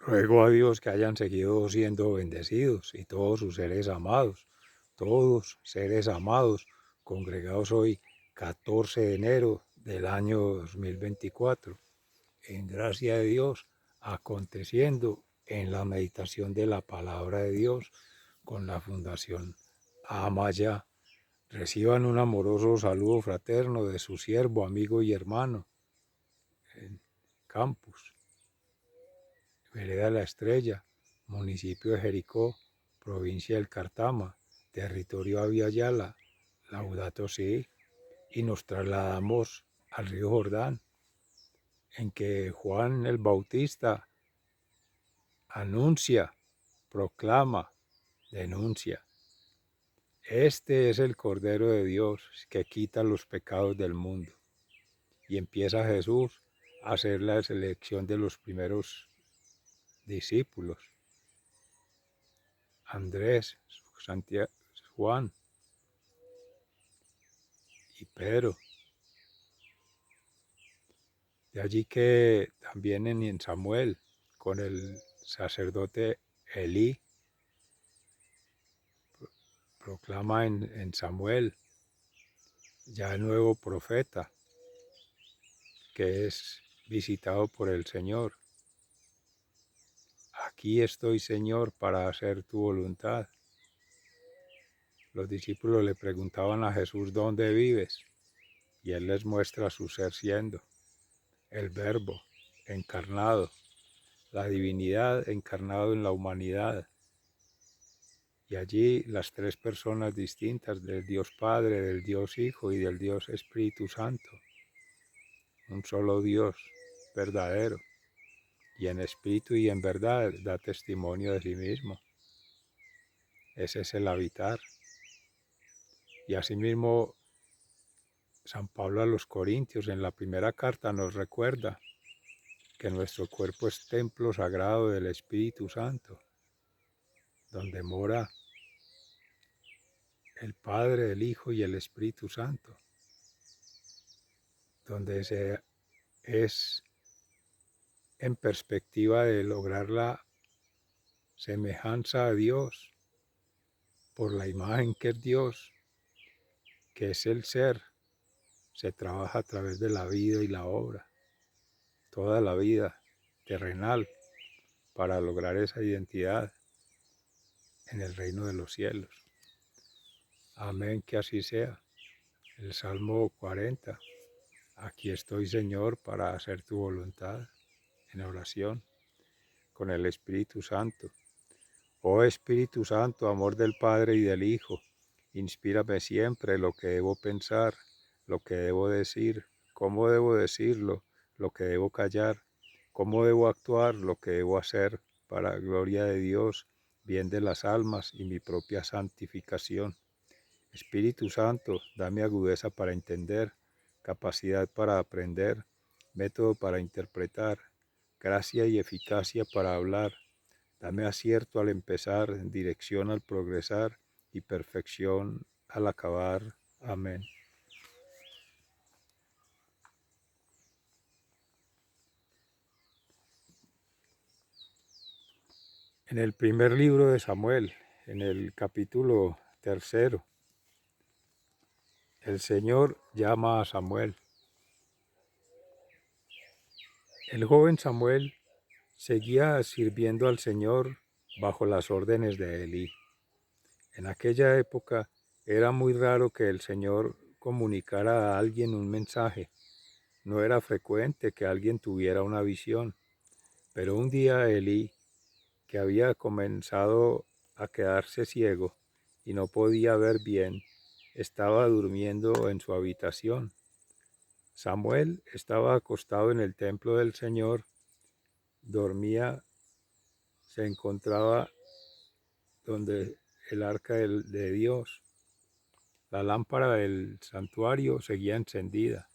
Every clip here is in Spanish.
Ruego a Dios que hayan seguido siendo bendecidos y todos seres amados, congregados hoy 14 de enero del año 2024, en gracia de Dios, aconteciendo en la meditación de la palabra de Dios con la Fundación Amaya. Reciban un amoroso saludo fraterno de su siervo, amigo y hermano en Campus, Vereda La Estrella, municipio de Jericó, provincia del Cartama, territorio Aviala, Laudato Si, y nos trasladamos al río Jordán, en que Juan el Bautista anuncia, proclama, denuncia. Este es el Cordero de Dios que quita los pecados del mundo. Y empieza Jesús a hacer la selección de los primeros discípulos. Andrés, Santiago, Juan y Pedro. De allí que también en Samuel, con el sacerdote Elí, proclama en Samuel, ya el nuevo profeta, que es visitado por el Señor. Aquí estoy, Señor, para hacer tu voluntad. Los discípulos le preguntaban a Jesús, ¿dónde vives? Y él les muestra su ser siendo, el Verbo encarnado, la divinidad encarnado en la humanidad. Y allí las tres personas distintas del Dios Padre, del Dios Hijo y del Dios Espíritu Santo. Un solo Dios verdadero. Y en espíritu y en verdad da testimonio de sí mismo. Ese es el habitar. Y asimismo San Pablo a los Corintios en la primera carta nos recuerda que nuestro cuerpo es templo sagrado del Espíritu Santo, donde mora el Padre, el Hijo y el Espíritu Santo, donde se es en perspectiva de lograr la semejanza a Dios por la imagen que es Dios, que es el ser, se trabaja a través de la vida y la obra, toda la vida terrenal para lograr esa identidad en el reino de los cielos. Amén, que así sea. El Salmo 40. Aquí estoy, Señor, para hacer tu voluntad en oración con el Espíritu Santo. Oh Espíritu Santo, amor del Padre y del Hijo, inspírame siempre lo que debo pensar, lo que debo decir, cómo debo decirlo, lo que debo callar, cómo debo actuar, lo que debo hacer, para gloria de Dios, bien de las almas y mi propia santificación. Espíritu Santo, dame agudeza para entender, capacidad para aprender, método para interpretar, gracia y eficacia para hablar. Dame acierto al empezar, dirección al progresar y perfección al acabar. Amén. En el primer libro de Samuel, en el capítulo 3, el Señor llama a Samuel. El joven Samuel seguía sirviendo al Señor bajo las órdenes de Elí. En aquella época era muy raro que el Señor comunicara a alguien un mensaje. No era frecuente que alguien tuviera una visión. Pero un día Elí, que había comenzado a quedarse ciego y no podía ver bien, estaba durmiendo en su habitación. Samuel estaba acostado en el templo del Señor, dormía, se encontraba donde el arca de Dios. La lámpara del santuario seguía encendida.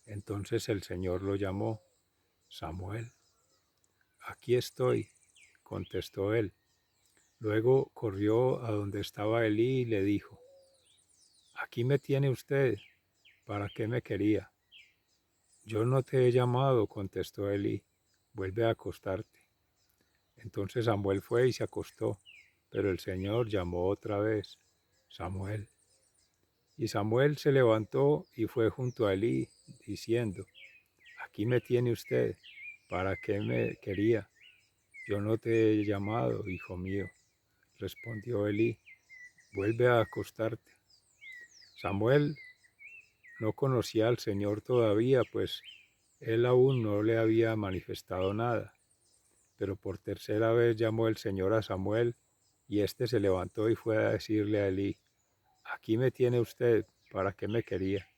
Entonces el Señor lo llamó. Samuel. Aquí estoy, contestó él. Luego corrió a donde estaba Elí y le dijo, aquí me tiene usted, ¿para qué me quería? Yo no te he llamado, contestó Elí, vuelve a acostarte. Entonces Samuel fue y se acostó, pero el Señor llamó otra vez, Samuel. Y Samuel se levantó y fue junto a Elí, diciendo, aquí me tiene usted, ¿para qué me quería? Yo no te he llamado, hijo mío. Respondió Elí, vuelve a acostarte. Samuel no conocía al Señor todavía, pues él aún no le había manifestado nada. Pero por tercera vez llamó el Señor a Samuel, y éste se levantó y fue a decirle a Elí, aquí me tiene usted, ¿para qué me quería?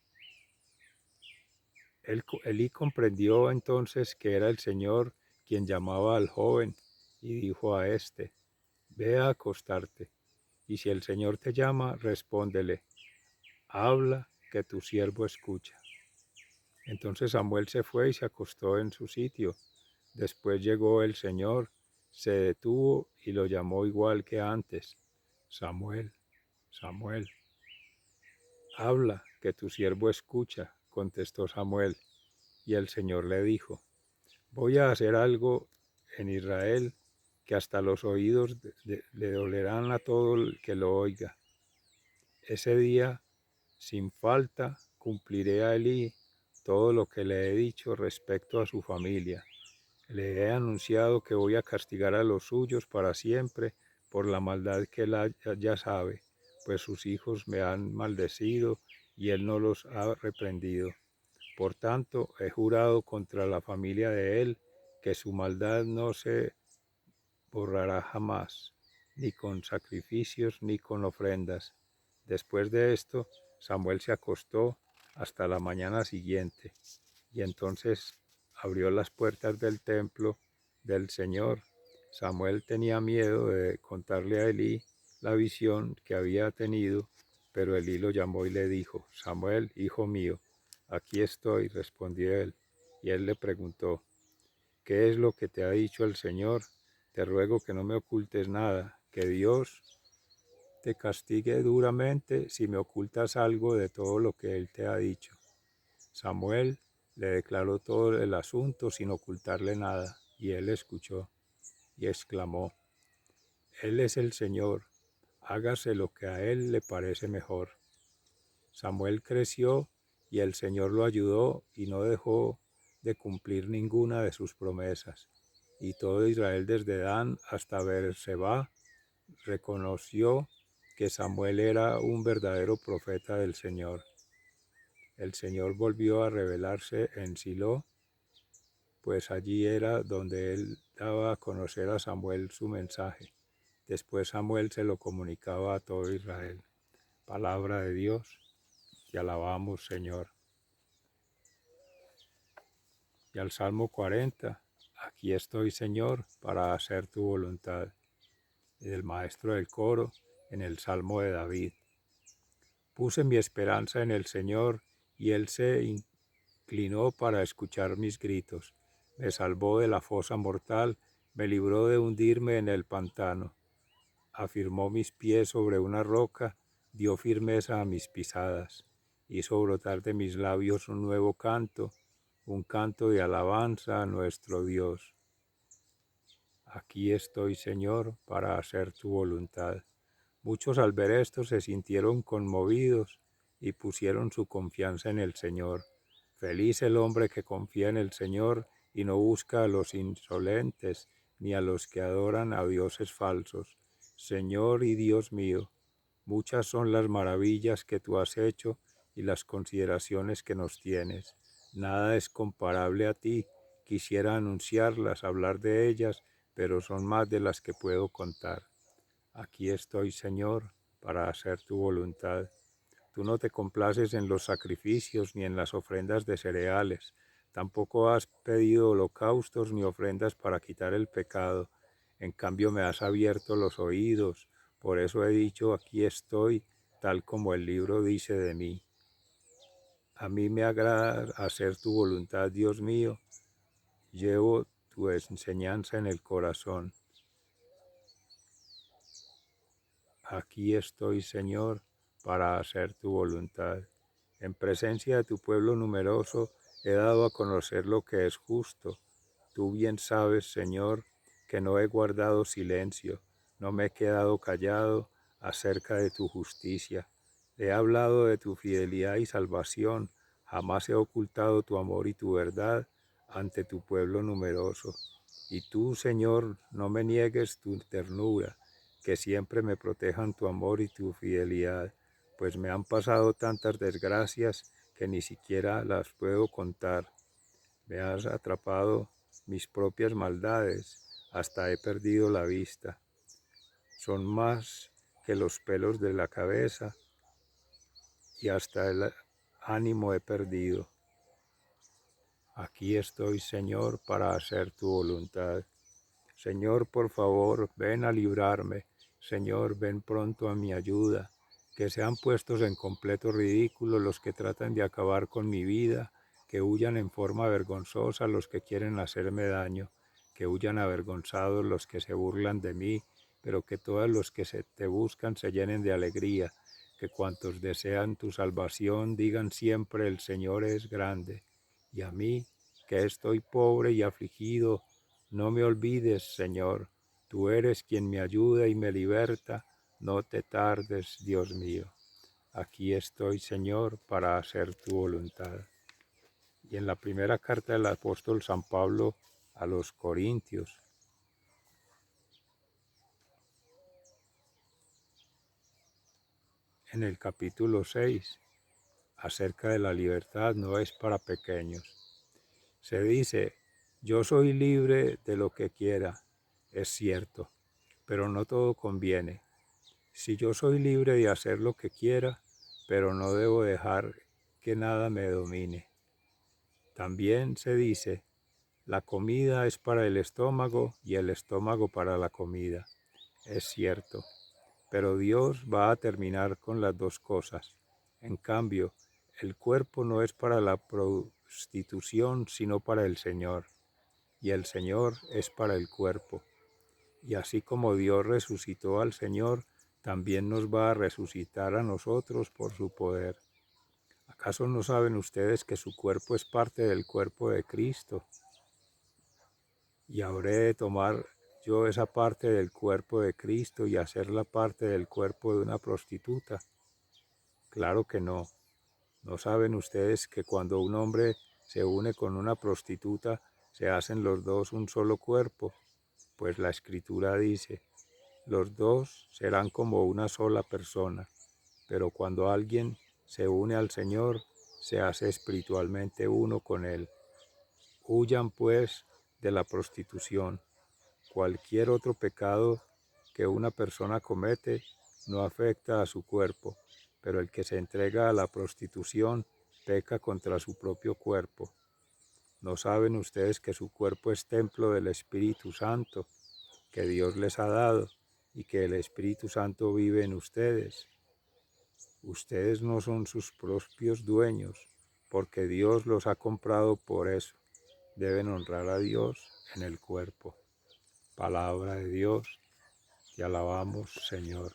Elí comprendió entonces que era el Señor quien llamaba al joven, y dijo a éste, ve a acostarte, y si el Señor te llama, respóndele, habla, que tu siervo escucha. Entonces Samuel se fue y se acostó en su sitio. Después llegó el Señor, se detuvo y lo llamó igual que antes. Samuel, Samuel. Habla, que tu siervo escucha, contestó Samuel. Y el Señor le dijo, voy a hacer algo en Israel que hasta los oídos le dolerán a todo el que lo oiga. Ese día, sin falta, cumpliré a Elí todo lo que le he dicho respecto a su familia. Le he anunciado que voy a castigar a los suyos para siempre por la maldad que él ya sabe, pues sus hijos me han maldecido y él no los ha reprendido. Por tanto, he jurado contra la familia de él que su maldad no se borrará jamás, ni con sacrificios ni con ofrendas. Después de esto, Samuel se acostó hasta la mañana siguiente, y entonces abrió las puertas del templo del Señor. Samuel tenía miedo de contarle a Elí la visión que había tenido, pero Elí lo llamó y le dijo, Samuel, hijo mío, aquí estoy, respondió él. Y él le preguntó, ¿qué es lo que te ha dicho el Señor? Te ruego que no me ocultes nada, que Dios te castigue duramente si me ocultas algo de todo lo que Él te ha dicho. Samuel le declaró todo el asunto sin ocultarle nada, y él escuchó y exclamó, Él es el Señor, hágase lo que a Él le parece mejor. Samuel creció y el Señor lo ayudó y no dejó de cumplir ninguna de sus promesas. Y todo Israel desde Dan hasta Beerseba reconoció que Samuel era un verdadero profeta del Señor. El Señor volvió a revelarse en Silo, pues allí era donde él daba a conocer a Samuel su mensaje. Después Samuel se lo comunicaba a todo Israel. Palabra de Dios, te alabamos, Señor. Y al Salmo 40, aquí estoy, Señor, para hacer tu voluntad. Y del maestro del coro, en el Salmo de David. Puse mi esperanza en el Señor, y Él se inclinó para escuchar mis gritos. Me salvó de la fosa mortal, me libró de hundirme en el pantano. Afirmó mis pies sobre una roca, dio firmeza a mis pisadas. Hizo brotar de mis labios un nuevo canto, un canto de alabanza a nuestro Dios. Aquí estoy, Señor, para hacer tu voluntad. Muchos al ver esto se sintieron conmovidos y pusieron su confianza en el Señor. Feliz el hombre que confía en el Señor y no busca a los insolentes ni a los que adoran a dioses falsos. Señor y Dios mío, muchas son las maravillas que tú has hecho y las consideraciones que nos tienes. Nada es comparable a ti. Quisiera anunciarlas, hablar de ellas, pero son más de las que puedo contar. Aquí estoy, Señor, para hacer tu voluntad. Tú no te complaces en los sacrificios ni en las ofrendas de cereales. Tampoco has pedido holocaustos ni ofrendas para quitar el pecado. En cambio me has abierto los oídos. Por eso he dicho, aquí estoy, tal como el libro dice de mí. A mí me agrada hacer tu voluntad, Dios mío. Llevo tu enseñanza en el corazón. Aquí estoy, Señor, para hacer tu voluntad. En presencia de tu pueblo numeroso he dado a conocer lo que es justo. Tú bien sabes, Señor, que no he guardado silencio, no me he quedado callado acerca de tu justicia. He hablado de tu fidelidad y salvación, jamás he ocultado tu amor y tu verdad ante tu pueblo numeroso. Y tú, Señor, no me niegues tu ternura, que siempre me protejan tu amor y tu fidelidad, pues me han pasado tantas desgracias que ni siquiera las puedo contar. Me has atrapado mis propias maldades, hasta he perdido la vista. Son más que los pelos de la cabeza y hasta el ánimo he perdido. Aquí estoy, Señor, para hacer tu voluntad. Señor, por favor, ven a librarme. Señor, ven pronto a mi ayuda. Que sean puestos en completo ridículo los que tratan de acabar con mi vida, que huyan en forma vergonzosa los que quieren hacerme daño, que huyan avergonzados los que se burlan de mí, pero que todos los que te buscan se llenen de alegría, que cuantos desean tu salvación digan siempre el Señor es grande. Y a mí, que estoy pobre y afligido, no me olvides, Señor, tú eres quien me ayuda y me liberta, no te tardes, Dios mío. Aquí estoy, Señor, para hacer tu voluntad. Y en la primera carta del apóstol San Pablo a los Corintios, en el capítulo 6, acerca de la libertad no es para pequeños. Se dice, yo soy libre de lo que quiera, es cierto, pero no todo conviene. Si yo soy libre de hacer lo que quiera, pero no debo dejar que nada me domine. También se dice, la comida es para el estómago y el estómago para la comida. Es cierto, pero Dios va a terminar con las dos cosas. En cambio, el cuerpo no es para la prostitución, sino para el Señor, y el Señor es para el cuerpo. Y así como Dios resucitó al Señor, también nos va a resucitar a nosotros por su poder. ¿Acaso no saben ustedes que su cuerpo es parte del cuerpo de Cristo? ¿Y habré de tomar yo esa parte del cuerpo de Cristo y hacerla parte del cuerpo de una prostituta? Claro que no. ¿No saben ustedes que cuando un hombre se une con una prostituta, se hacen los dos un solo cuerpo? Pues la Escritura dice, los dos serán como una sola persona, pero cuando alguien se une al Señor, se hace espiritualmente uno con Él. Huyan pues de la prostitución. Cualquier otro pecado que una persona comete no afecta a su cuerpo, pero el que se entrega a la prostitución peca contra su propio cuerpo. ¿No saben ustedes que su cuerpo es templo del Espíritu Santo, que Dios les ha dado, y que el Espíritu Santo vive en ustedes? Ustedes no son sus propios dueños, porque Dios los ha comprado por eso. Deben honrar a Dios en el cuerpo. Palabra de Dios, te alabamos, Señor.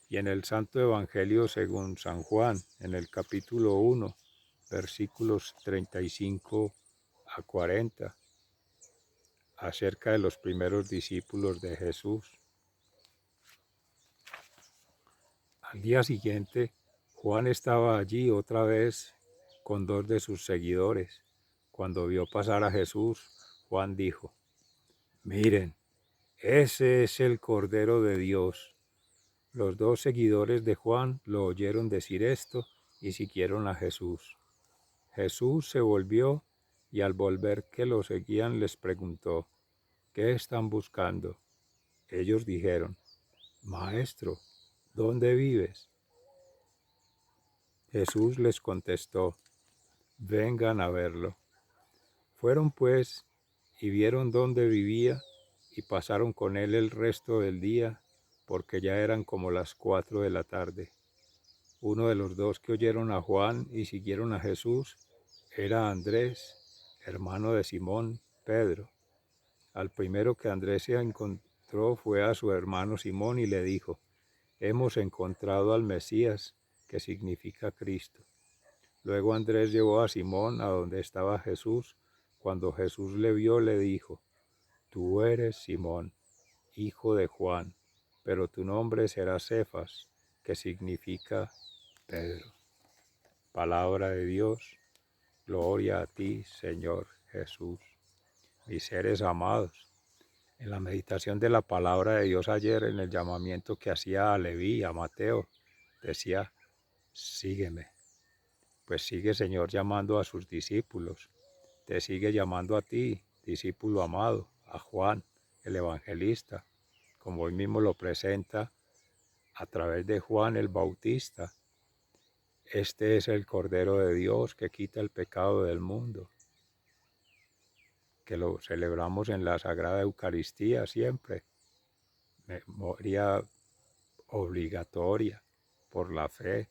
Y en el Santo Evangelio según San Juan, en el capítulo 1, versículos 35 a 40, acerca de los primeros discípulos de Jesús. Al día siguiente, Juan estaba allí otra vez con dos de sus seguidores. Cuando vio pasar a Jesús, Juan dijo, miren, ese es el Cordero de Dios. Los dos seguidores de Juan lo oyeron decir esto y siguieron a Jesús. Jesús se volvió y al volver que lo seguían les preguntó, ¿qué están buscando? Ellos dijeron, Maestro, ¿dónde vives? Jesús les contestó, vengan a verlo. Fueron pues y vieron dónde vivía y pasaron con él el resto del día, porque ya eran como las 4 de la tarde. Uno de los dos que oyeron a Juan y siguieron a Jesús era Andrés, hermano de Simón, Pedro. Al primero que Andrés se encontró fue a su hermano Simón y le dijo, hemos encontrado al Mesías, que significa Cristo. Luego Andrés llevó a Simón a donde estaba Jesús. Cuando Jesús le vio, le dijo, tú eres Simón, hijo de Juan, pero tu nombre será Cefas, que significa Pedro. Palabra de Dios, gloria a ti, Señor Jesús. Mis seres amados, en la meditación de la palabra de Dios ayer, en el llamamiento que hacía a Leví, a Mateo, decía, sígueme. Pues sigue, Señor, llamando a sus discípulos. Te sigue llamando a ti, discípulo amado, a Juan, el evangelista, como hoy mismo lo presenta a través de Juan el Bautista. Este es el Cordero de Dios que quita el pecado del mundo, que lo celebramos en la Sagrada Eucaristía siempre, memoria obligatoria por la fe,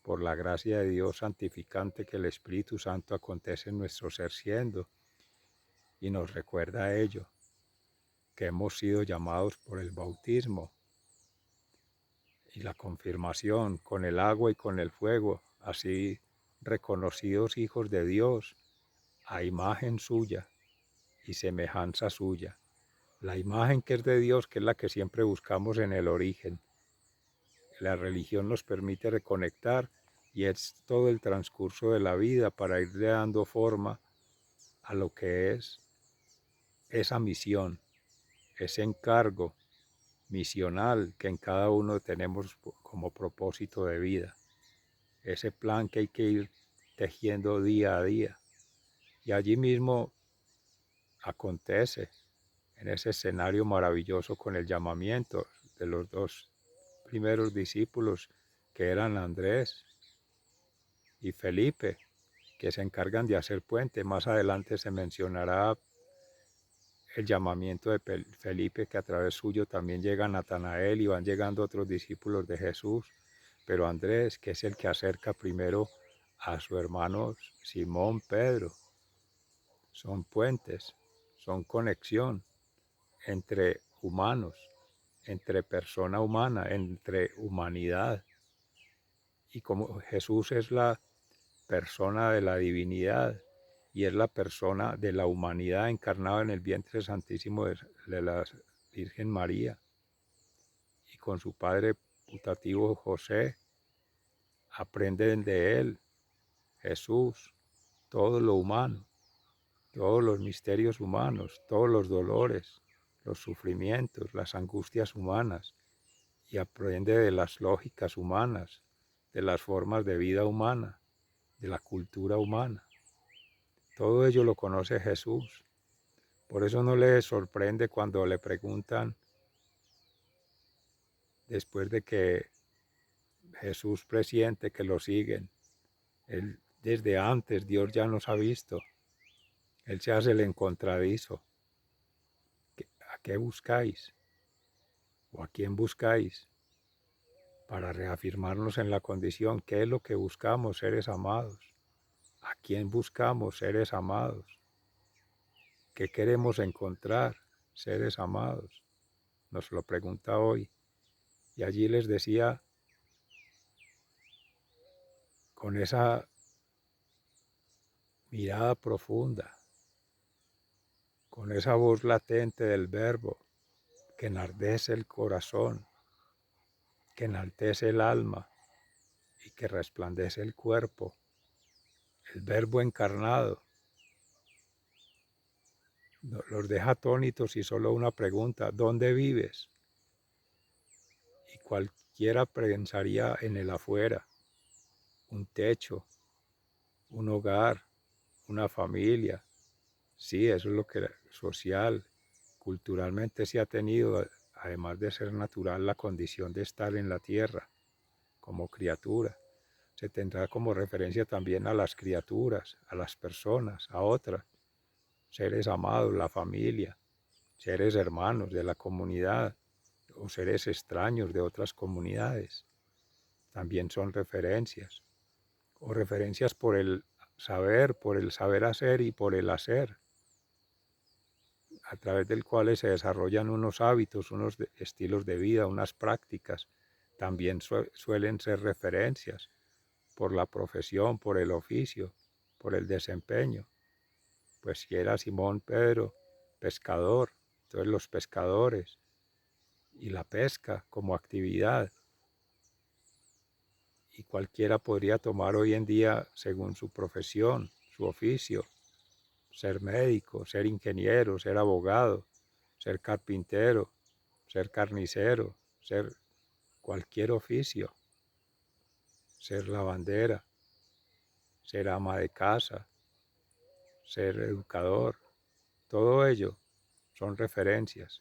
por la gracia de Dios santificante que el Espíritu Santo acontece en nuestro ser siendo y nos recuerda a ello, que hemos sido llamados por el bautismo y la confirmación con el agua y con el fuego, así reconocidos hijos de Dios a imagen suya y semejanza suya. La imagen que es de Dios, que es la que siempre buscamos en el origen. La religión nos permite reconectar y es todo el transcurso de la vida para irle dando forma a lo que es esa misión, ese encargo misional que en cada uno tenemos como propósito de vida, ese plan que hay que ir tejiendo día a día. Y allí mismo acontece, en ese escenario maravilloso con el llamamiento de los dos primeros discípulos, que eran Andrés y Felipe, que se encargan de hacer puente. Más adelante se mencionará el llamamiento de Felipe, que a través suyo también llega Natanael y van llegando otros discípulos de Jesús. Pero Andrés, que es el que acerca primero a su hermano Simón Pedro, son puentes, son conexión entre humanos, entre persona humana, entre humanidad. Y como Jesús es la persona de la divinidad y es la persona de la humanidad encarnada en el vientre santísimo de la Virgen María, y con su padre putativo José, aprenden de él, Jesús, todo lo humano, todos los misterios humanos, todos los dolores, los sufrimientos, las angustias humanas, y aprende de las lógicas humanas, de las formas de vida humana, de la cultura humana. Todo ello lo conoce Jesús. Por eso no le sorprende cuando le preguntan, después de que Jesús presiente que lo siguen, él desde antes Dios ya nos ha visto. Él se hace el encontradizo. ¿A qué buscáis? ¿O a quién buscáis? Para reafirmarnos en la condición. ¿Qué es lo que buscamos, seres amados? ¿A quién buscamos, seres amados? ¿Qué queremos encontrar, seres amados? Nos lo pregunta hoy. Y allí les decía, con esa mirada profunda, con esa voz latente del Verbo que enardece el corazón, que enaltece el alma y que resplandece el cuerpo, el Verbo encarnado, los deja atónitos y solo una pregunta: ¿dónde vives? Y cualquiera pensaría en el afuera, un techo, un hogar, una familia. Sí, eso es lo que social, culturalmente se ha tenido, además de ser natural, la condición de estar en la tierra como criatura. Se tendrá como referencia también a las criaturas, a las personas, a otras, seres amados, la familia, seres hermanos de la comunidad o seres extraños de otras comunidades. También son referencias, o referencias por el saber hacer y por el hacer, a través del cual se desarrollan unos hábitos, unos estilos de vida, unas prácticas. También suelen ser referencias por la profesión, por el oficio, por el desempeño. Pues si era Simón Pedro, pescador, Entonces los pescadores y la pesca como actividad. Y cualquiera podría tomar hoy en día, según su profesión, su oficio, ser médico, ser ingeniero, ser abogado, ser carpintero, ser carnicero, ser cualquier oficio, ser lavandera, ser ama de casa, ser educador, todo ello son referencias.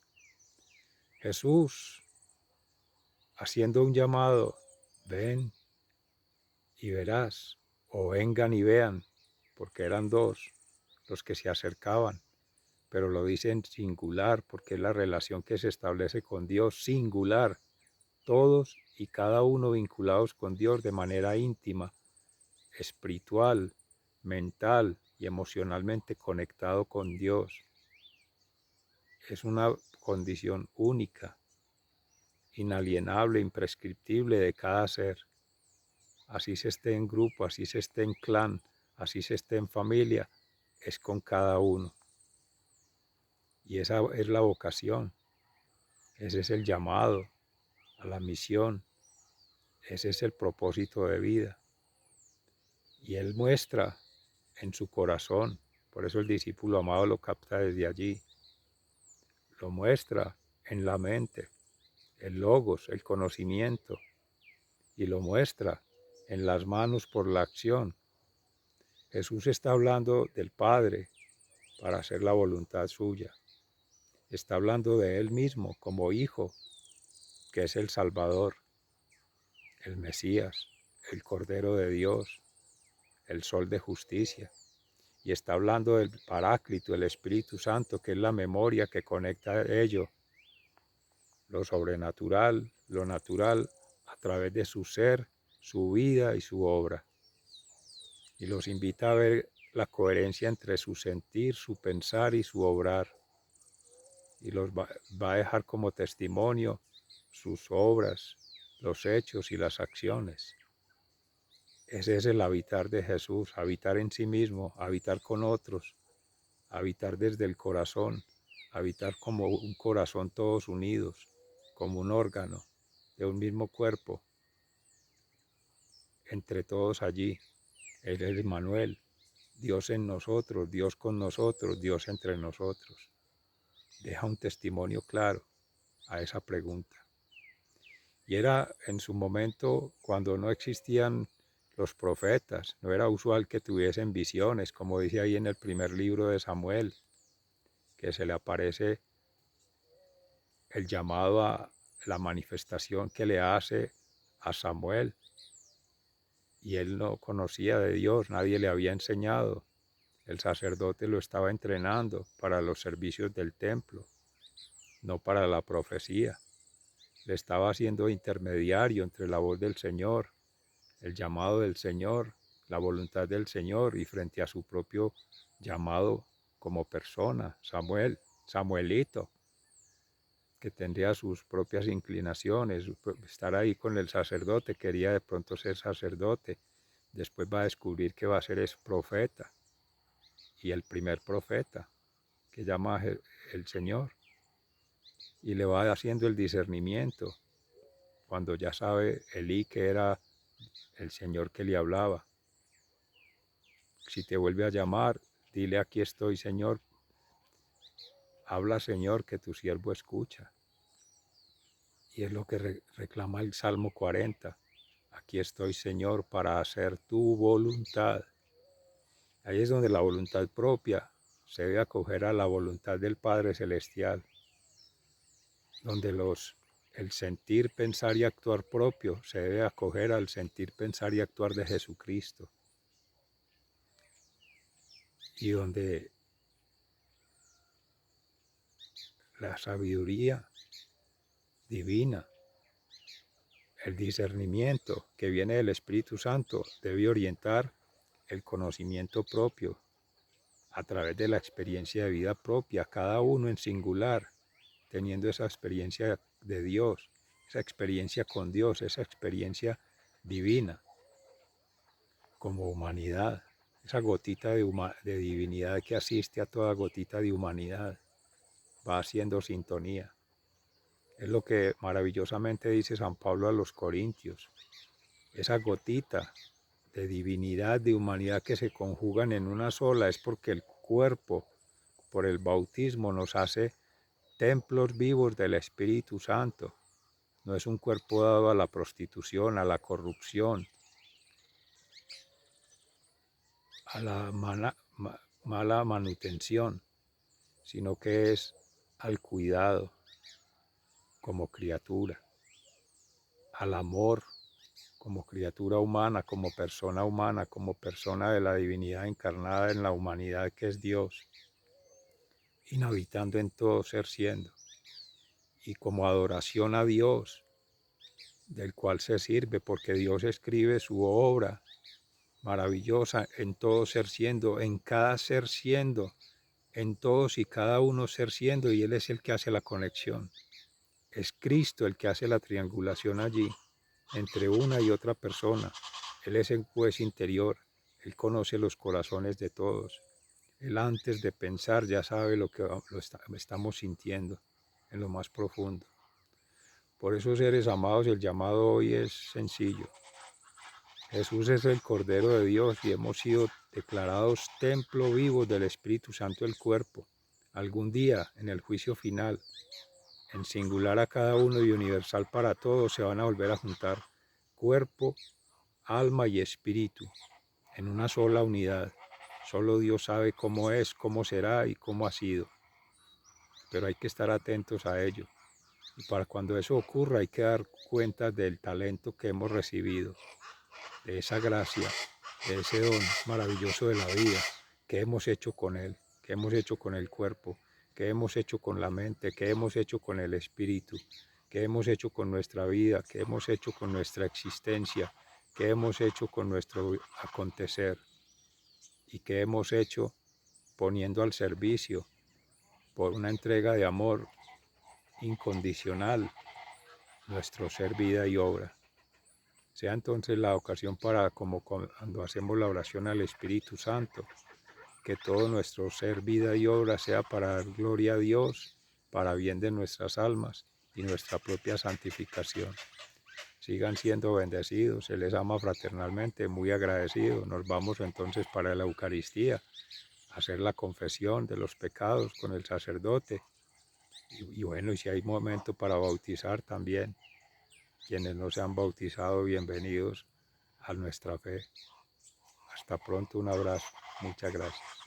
Jesús, haciendo un llamado, ven y verás, o vengan y vean, porque eran dos los que se acercaban, pero lo dice en singular, porque es la relación que se establece con Dios, singular, todos y cada uno vinculados con Dios de manera íntima, espiritual, mental y emocionalmente conectado con Dios. Es una condición única, inalienable, imprescriptible de cada ser. Así se esté en grupo, así se esté en clan, así se esté en familia, es con cada uno. Y esa es la vocación, ese es el llamado a la misión, ese es el propósito de vida. Y Él muestra en su corazón, por eso el discípulo amado lo capta desde allí, lo muestra en la mente, el logos, el conocimiento, y lo muestra en las manos por la acción. Jesús está hablando del Padre para hacer la voluntad suya. Está hablando de Él mismo como Hijo, que es el Salvador, el Mesías, el Cordero de Dios, el Sol de Justicia. Y está hablando del Paráclito, el Espíritu Santo, que es la memoria que conecta ello, lo sobrenatural, lo natural, a través de su ser, su vida y su obra. Y los invita a ver la coherencia entre su sentir, su pensar y su obrar. Y los va a dejar como testimonio sus obras, los hechos y las acciones. Ese es el habitar de Jesús, habitar en sí mismo, habitar con otros, habitar desde el corazón, habitar como un corazón todos unidos, como un órgano de un mismo cuerpo, entre todos allí. Él es Emmanuel, Dios en nosotros, Dios con nosotros, Dios entre nosotros. Deja un testimonio claro a esa pregunta. Y era en su momento cuando no existían los profetas, no era usual que tuviesen visiones, como dice ahí en el primer libro de Samuel, que se le aparece el llamado a la manifestación que le hace a Samuel. Y él no conocía de Dios, nadie le había enseñado. El sacerdote lo estaba entrenando para los servicios del templo, no para la profecía. Le estaba haciendo intermediario entre la voz del Señor, el llamado del Señor, la voluntad del Señor y frente a su propio llamado como persona, Samuel, Samuelito, que tendría sus propias inclinaciones, estar ahí con el sacerdote, quería de pronto ser sacerdote, después va a descubrir que va a ser es profeta, y el primer profeta que llama el Señor, y le va haciendo el discernimiento, cuando ya sabe Elí que era el Señor que le hablaba. Si te vuelve a llamar, dile aquí estoy, Señor, habla, Señor, que tu siervo escucha. Y es lo que reclama el Salmo 40. Aquí estoy, Señor, para hacer tu voluntad. Ahí es donde la voluntad propia se debe acoger a la voluntad del Padre Celestial, donde el sentir, pensar y actuar propio se debe acoger al sentir, pensar y actuar de Jesucristo, y donde la sabiduría divina, el discernimiento que viene del Espíritu Santo debe orientar el conocimiento propio a través de la experiencia de vida propia, cada uno en singular, teniendo esa experiencia de Dios, esa experiencia con Dios, esa experiencia divina como humanidad, esa gotita de divinidad que asiste a toda gotita de humanidad. va haciendo sintonía. Es lo que maravillosamente dice San Pablo a los Corintios. Esa gotita de divinidad, de humanidad que se conjugan en una sola, es porque el cuerpo, por el bautismo, nos hace templos vivos del Espíritu Santo. No es un cuerpo dado a la prostitución, a la corrupción, a la mala manutención, sino que es al cuidado como criatura, al amor como criatura humana, como persona de la divinidad encarnada en la humanidad que es Dios, inhabitando en todo ser siendo, y como adoración a Dios, del cual se sirve, porque Dios escribe su obra maravillosa en todo ser siendo, en cada ser siendo, en todos y cada uno ser siendo, y Él es el que hace la conexión. Es Cristo el que hace la triangulación allí, entre una y otra persona. Él es el juez interior, Él conoce los corazones de todos. Él antes de pensar ya sabe lo que estamos sintiendo en lo más profundo. Por eso, seres amados, el llamado hoy es sencillo. Jesús es el Cordero de Dios y hemos sido declarados templo vivo del Espíritu Santo del cuerpo. Algún día, en el juicio final, en singular a cada uno y universal para todos, se van a volver a juntar cuerpo, alma y espíritu en una sola unidad. Solo Dios sabe cómo es, cómo será y cómo ha sido. Pero hay que estar atentos a ello. Y para cuando eso ocurra hay que dar cuenta del talento que hemos recibido, de esa gracia, de ese don maravilloso de la vida, que hemos hecho con Él, que hemos hecho con el cuerpo, que hemos hecho con la mente, que hemos hecho con el espíritu, que hemos hecho con nuestra vida, que hemos hecho con nuestra existencia, que hemos hecho con nuestro acontecer y que hemos hecho poniendo al servicio por una entrega de amor incondicional nuestro ser, vida y obra. Sea entonces la ocasión para, como cuando hacemos la oración al Espíritu Santo, que todo nuestro ser, vida y obra sea para dar gloria a Dios, para bien de nuestras almas y nuestra propia santificación. Sigan siendo bendecidos, se les ama fraternalmente, muy agradecido. Nos vamos entonces para la Eucaristía, a hacer la confesión de los pecados con el sacerdote. Y bueno, y si hay momento para bautizar también, quienes no se han bautizado, bienvenidos a nuestra fe. Hasta pronto, un abrazo, muchas gracias.